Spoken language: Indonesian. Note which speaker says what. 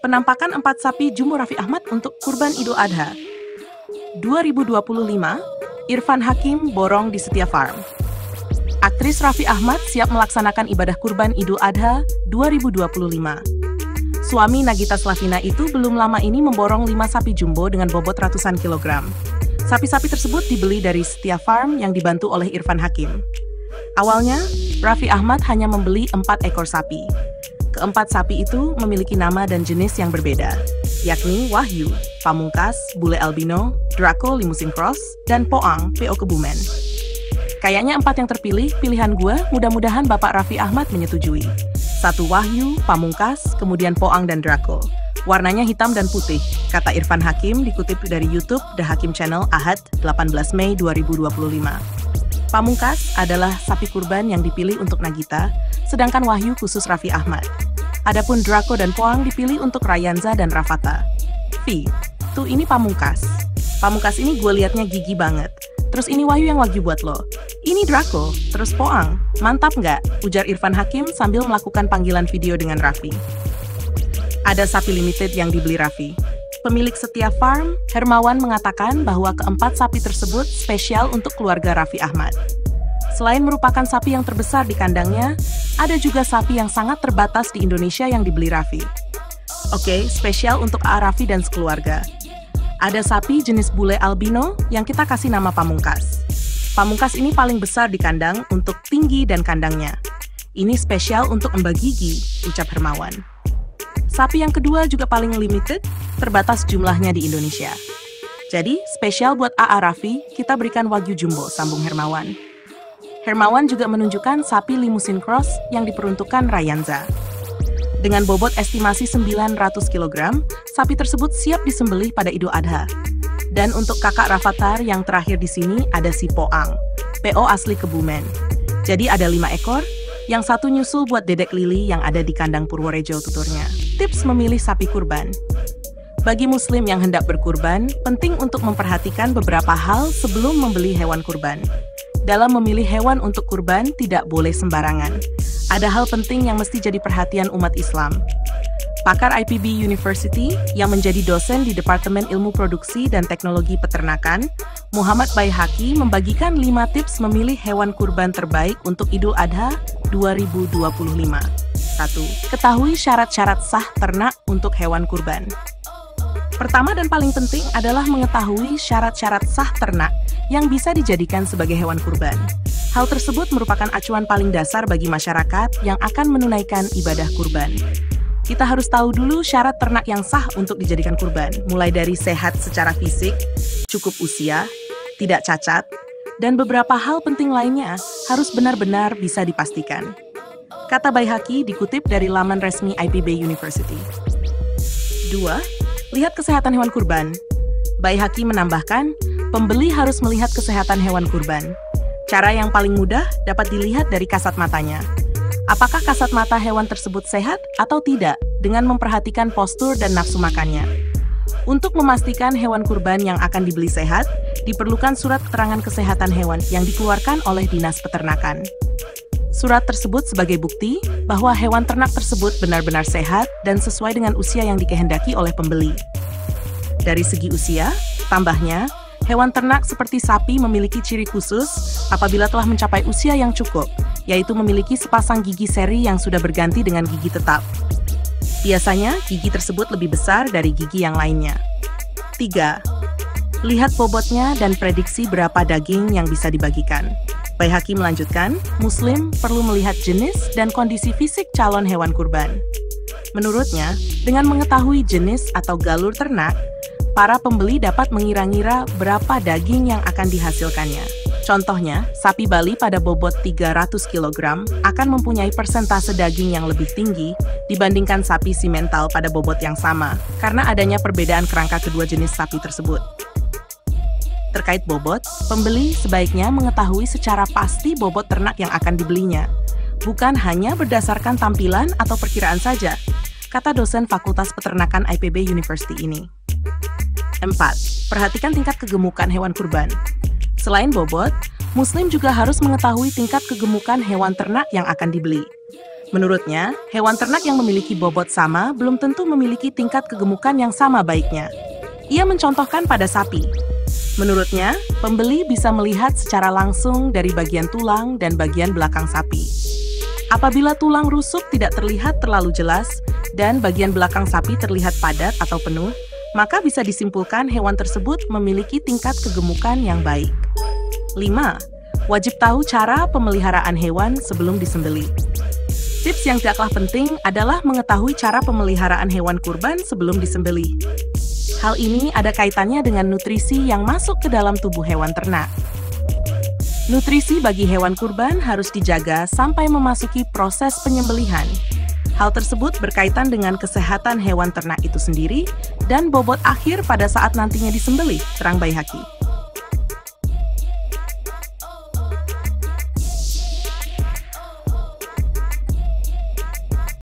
Speaker 1: Penampakan 4 sapi jumbo Raffi Ahmad untuk kurban Idul Adha 2025, Irfan Hakim borong di Setia Farm. Aktris Raffi Ahmad siap melaksanakan ibadah kurban Idul Adha 2025. Suami Nagita Slavina itu belum lama ini memborong 5 sapi jumbo dengan bobot ratusan kilogram. Sapi-sapi tersebut dibeli dari Setia Farm yang dibantu oleh Irfan Hakim. Awalnya, Raffi Ahmad hanya membeli 4 ekor sapi. Keempat sapi itu memiliki nama dan jenis yang berbeda, yakni Wahyu, Pamungkas, Bule Albino, Draco Limousine Cross, dan Poang, PO Kebumen. Kayaknya 4 yang terpilih, pilihan gue, mudah-mudahan Bapak Raffi Ahmad menyetujui. 1 Wahyu, Pamungkas, kemudian Poang dan Draco. Warnanya hitam dan putih, kata Irfan Hakim dikutip dari YouTube The Hakim Channel Ahad 18 Mei 2025. Pamungkas adalah sapi kurban yang dipilih untuk Nagita, sedangkan Wahyu khusus Raffi Ahmad. Adapun Draco dan Poang dipilih untuk Rayanza dan Rafata. Tuh ini Pamungkas. Pamungkas ini gue liatnya gigi banget. Terus ini Wahyu yang Wagyu buat lo. Ini Draco, terus Poang. Mantap nggak? Ujar Irfan Hakim sambil melakukan panggilan video dengan Raffi. Ada sapi limited yang dibeli Raffi. Pemilik Setia Farm, Hermawan mengatakan bahwa keempat sapi tersebut spesial untuk keluarga Raffi Ahmad. Selain merupakan sapi yang terbesar di kandangnya, ada juga sapi yang sangat terbatas di Indonesia yang dibeli Raffi. Oke, spesial untuk A. Raffi dan sekeluarga. Ada sapi jenis Bule Albino yang kita kasih nama Pamungkas. Pamungkas ini paling besar di kandang untuk tinggi dan kandangnya. Ini spesial untuk Mbak Gigi, ucap Hermawan. Sapi yang kedua juga paling limited, terbatas jumlahnya di Indonesia. Jadi, spesial buat A.A. Raffi, kita berikan Wagyu Jumbo, sambung Hermawan. Hermawan juga menunjukkan sapi Limousine Cross yang diperuntukkan Rayanza. Dengan bobot estimasi 900 kg, sapi tersebut siap disembelih pada Idul Adha. Dan untuk kakak Rafathar yang terakhir di sini ada si Poang, PO asli Kebumen. Jadi ada 5 ekor, yang satu nyusul buat Dedek Lili yang ada di kandang Purworejo, tuturnya. Tips memilih sapi kurban. Bagi muslim yang hendak berkurban, penting untuk memperhatikan beberapa hal sebelum membeli hewan kurban. Dalam memilih hewan untuk kurban, tidak boleh sembarangan. Ada hal penting yang mesti jadi perhatian umat Islam. Pakar IPB University yang menjadi dosen di Departemen Ilmu Produksi dan Teknologi Peternakan, Muhammad Baihaqi membagikan 5 tips memilih hewan kurban terbaik untuk Idul Adha 2025. 1. Ketahui syarat-syarat sah ternak untuk hewan kurban. Pertama dan paling penting adalah mengetahui syarat-syarat sah ternak yang bisa dijadikan sebagai hewan kurban. Hal tersebut merupakan acuan paling dasar bagi masyarakat yang akan menunaikan ibadah kurban. Kita harus tahu dulu syarat ternak yang sah untuk dijadikan kurban, mulai dari sehat secara fisik, cukup usia, tidak cacat, dan beberapa hal penting lainnya harus benar-benar bisa dipastikan. Kata Baihaqi dikutip dari laman resmi IPB University. 2. Lihat kesehatan hewan kurban. Baihaqi menambahkan, pembeli harus melihat kesehatan hewan kurban. Cara yang paling mudah dapat dilihat dari kasat matanya. Apakah kasat mata hewan tersebut sehat atau tidak dengan memperhatikan postur dan nafsu makannya. Untuk memastikan hewan kurban yang akan dibeli sehat, diperlukan surat keterangan kesehatan hewan yang dikeluarkan oleh Dinas Peternakan. Surat tersebut sebagai bukti bahwa hewan ternak tersebut benar-benar sehat dan sesuai dengan usia yang dikehendaki oleh pembeli. Dari segi usia, tambahnya, hewan ternak seperti sapi memiliki ciri khusus apabila telah mencapai usia yang cukup, yaitu memiliki sepasang gigi seri yang sudah berganti dengan gigi tetap. Biasanya, gigi tersebut lebih besar dari gigi yang lainnya. 3. Lihat bobotnya dan prediksi berapa daging yang bisa dibagikan. Baihaqi melanjutkan, Muslim perlu melihat jenis dan kondisi fisik calon hewan kurban. Menurutnya, dengan mengetahui jenis atau galur ternak, para pembeli dapat mengira-ngira berapa daging yang akan dihasilkannya. Contohnya, sapi Bali pada bobot 300 kg akan mempunyai persentase daging yang lebih tinggi dibandingkan sapi simental pada bobot yang sama, karena adanya perbedaan kerangka kedua jenis sapi tersebut. Terkait bobot, pembeli sebaiknya mengetahui secara pasti bobot ternak yang akan dibelinya, bukan hanya berdasarkan tampilan atau perkiraan saja, kata dosen Fakultas Peternakan IPB University ini. 4. Perhatikan tingkat kegemukan hewan kurban. Selain bobot, Muslim juga harus mengetahui tingkat kegemukan hewan ternak yang akan dibeli. Menurutnya, hewan ternak yang memiliki bobot sama belum tentu memiliki tingkat kegemukan yang sama baiknya. Ia mencontohkan pada sapi. Menurutnya, pembeli bisa melihat secara langsung dari bagian tulang dan bagian belakang sapi. Apabila tulang rusuk tidak terlihat terlalu jelas dan bagian belakang sapi terlihat padat atau penuh, maka bisa disimpulkan hewan tersebut memiliki tingkat kegemukan yang baik. 5. Wajib tahu cara pemeliharaan hewan sebelum disembelih. Tips yang tidak kalah penting adalah mengetahui cara pemeliharaan hewan kurban sebelum disembelih. Hal ini ada kaitannya dengan nutrisi yang masuk ke dalam tubuh hewan ternak. Nutrisi bagi hewan kurban harus dijaga sampai memasuki proses penyembelihan. Hal tersebut berkaitan dengan kesehatan hewan ternak itu sendiri dan bobot akhir pada saat nantinya disembelih, terang Baihaqi.